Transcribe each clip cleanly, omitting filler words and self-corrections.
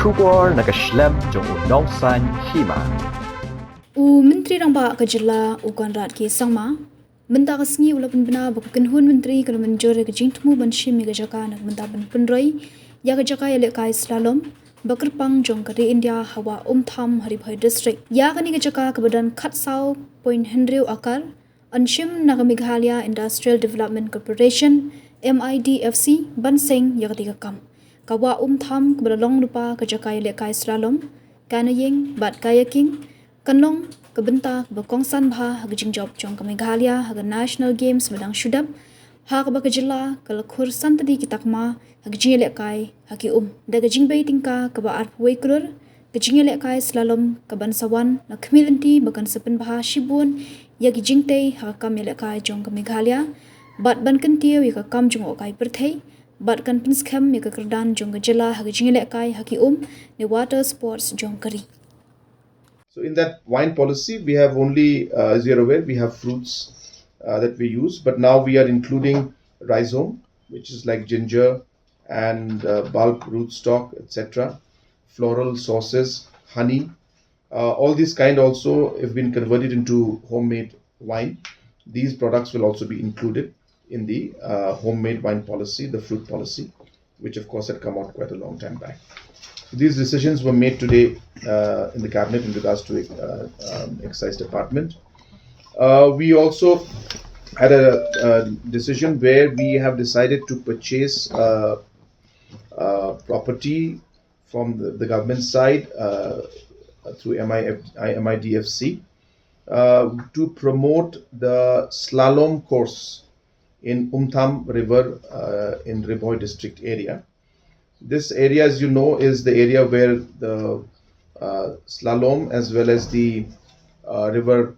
Shubor naga Shlem jong unong san Hima. Menteri Rangba Kajila Ukanrat Ki Sangma Benda Kasni Ulapan Bena Bukan Hun Menteri Kalau Menjore Kejingtmu Ban Shim Jaka Nak Benda Ban Pynroi Jaka Ïalehkai Slalom Bakerpang Jong Kari India Hawa Umtham Haribhai District Kani Jaka Kebadan Katsau Point Hendriu Akar Shim Naga Meghalaya Industrial Development Corporation MIDFC Ban Seng Yakatiga Kam Kawa Umtham Kebadan Lupa Jaka Ïalehkai Slalom Kanaying Bat Kayaking Kanlong kebenta berkongsan bah hagajing job jong ke Meghalaya haga National Games medang syudap ha ke jela kalakur santadi kitakma hagajing Ïalehkai haki daga jingbei tingka ke ba arpwei krur gajing Ïalehkai slalom ke bansawan na kemilanti bakan sepen bah shibun yagi jingtei ha kam Ïalehkai jong ke Meghalaya bat ban kentiu ya kam jong okai perthei bat kan pinskam ya kerdan jong ke jela hagajing Ïalehkai haki ne water sports jong kari. So in that wine policy, we have only, as you're aware, we have fruits that we use, but now we are including rhizome, which is like ginger and bulb, rootstock, etc. Floral sauces, honey, all these kind also have been converted into homemade wine. These products will also be included in the homemade wine policy, the fruit policy, which of course had come out quite a long time back. These decisions were made today in the cabinet in regards to excise department. We also had a decision where we have decided to purchase property from the government side through MIDFC to promote the Slalom course in Umtham river in Ribhoi district area. This area, as you know, is the area where the slalom as well as the river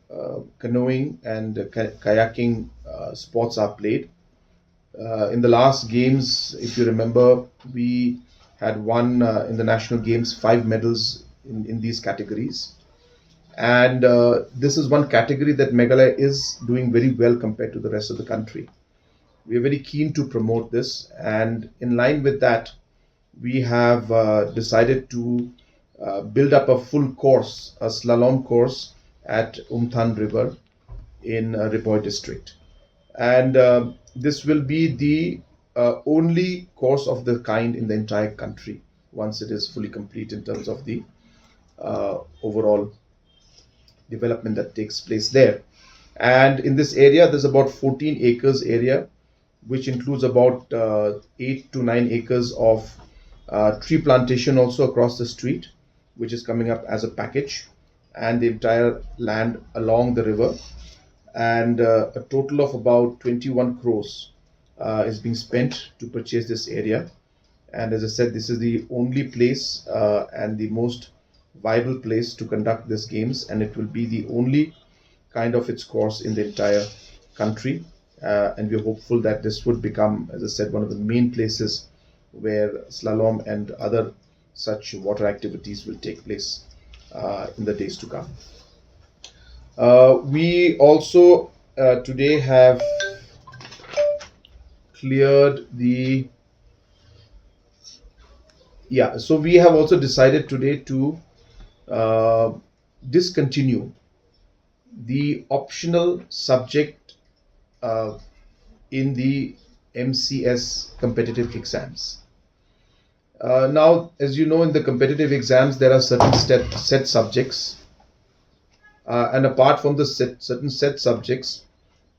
canoeing and kayaking sports are played. In the last games, if you remember, we had won in the national games 5 medals in these categories. And this is one category that Meghalaya is doing very well compared to the rest of the country. We are very keen to promote this, and in line with that, we have decided to build up a full course, a slalom course at Umtham River in Ribhoi district. And this will be the only course of the kind in the entire country once it is fully complete in terms of the overall development that takes place there. And in this area, there's about 14 acres area, which includes about 8 to 9 acres of tree plantation also across the street, which is coming up as a package, and the entire land along the river, and a total of about 21 crores is being spent to purchase this area. And as I said, this is the only place and the most viable place to conduct these games, and it will be the only kind of its course in the entire country, and we're hopeful that this would become, as I said, one of the main places where slalom and other such water activities will take place in the days to come. We also today have cleared the so we have also decided today to discontinue the optional subject in the MCS competitive exams. Now, as you know, in the competitive exams, there are certain set subjects, and apart from the certain set subjects,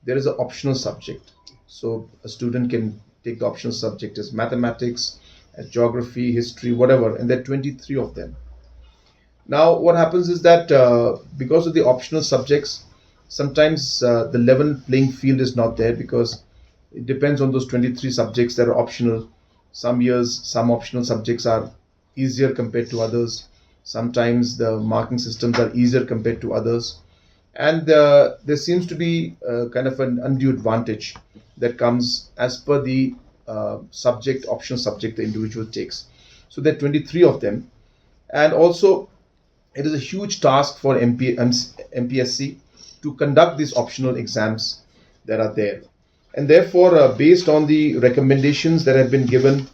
there is an optional subject. So a student can take the optional subject as mathematics, as geography, history, whatever, and there are 23 of them. Now, what happens is that because of the optional subjects, sometimes the level playing field is not there, because it depends on those 23 subjects that are optional. Some years, some optional subjects are easier compared to others. Sometimes the marking systems are easier compared to others. And there seems to be kind of an undue advantage that comes as per the optional subject the individual takes. So there are 23 of them. And also, it is a huge task for MPSC to conduct these optional exams that are there. And therefore, based on the recommendations that have been given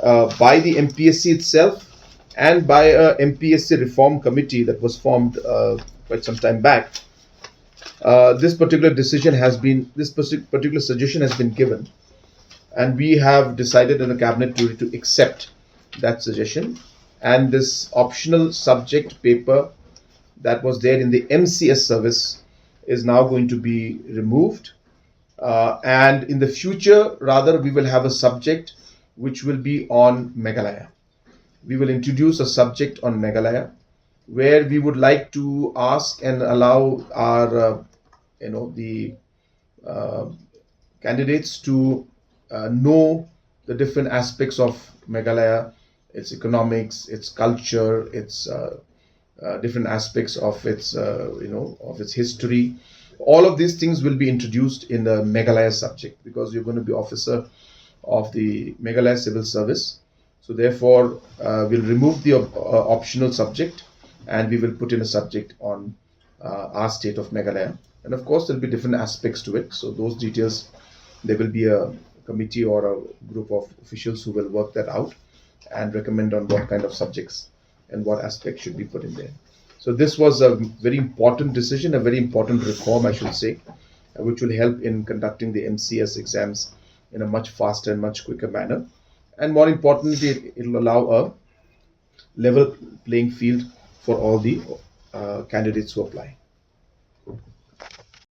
by the MPSC itself and by a MPSC reform committee that was formed quite some time back. This particular suggestion has been given, and we have decided in the cabinet to accept that suggestion. And this optional subject paper that was there in the MCS service is now going to be removed. And in the future, rather, we will have a subject which will be on Meghalaya. We will introduce a subject on Meghalaya, where we would like to ask and allow our, candidates to know the different aspects of Meghalaya, its economics, its culture, its different aspects of its, of its history. All of these things will be introduced in the Meghalaya subject, because you're going to be officer of the Meghalaya Civil Service. So therefore, we'll remove the optional subject, and we will put in a subject on our state of Meghalaya. And of course, there'll be different aspects to it. So those details, there will be a committee or a group of officials who will work that out and recommend on what kind of subjects and what aspects should be put in there. So this was a very important decision, a very important reform, I should say, which will help in conducting the MCS exams in a much faster and much quicker manner. And more importantly, it will allow a level playing field for all the candidates who apply.